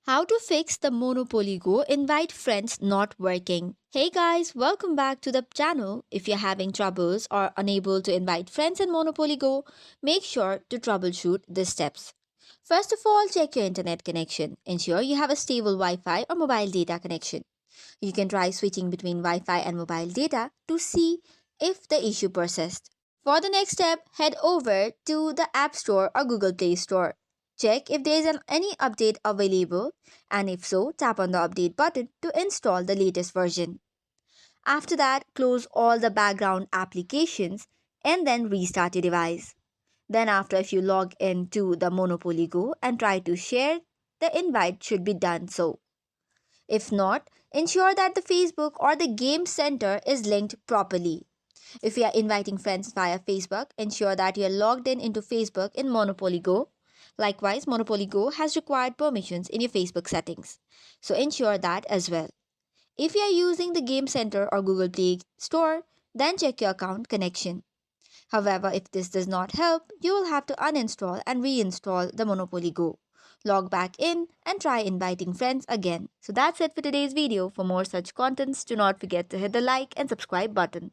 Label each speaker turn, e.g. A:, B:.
A: How to fix the Monopoly Go invite friends not working. Hey guys, welcome back to the channel. If you're having troubles or unable to invite friends in Monopoly Go, make sure to troubleshoot these steps. First of all, check your internet connection. Ensure you have a stable Wi-Fi or mobile data connection. You can try switching between Wi-Fi and mobile data to see if the issue persists. For the next step, head over to the App Store or Google Play Store. Check if there is any update available, and if so, tap on the update button to install the latest version. After that, close all the background applications and then restart your device. Then, after if you log into the Monopoly Go and try to share, the invite should be done so. If not, ensure that the Facebook or the Game Center is linked properly. If you are inviting friends via Facebook, ensure that you are logged in into Facebook in Monopoly Go. Likewise, Monopoly Go has required permissions in your Facebook settings. So ensure that as well. If you are using the Game Center or Google Play Store, then check your account connection. However, if this does not help, you will have to uninstall and reinstall the Monopoly Go. Log back in and try inviting friends again. So that's it for today's video. For more such contents, do not forget to hit the like and subscribe button.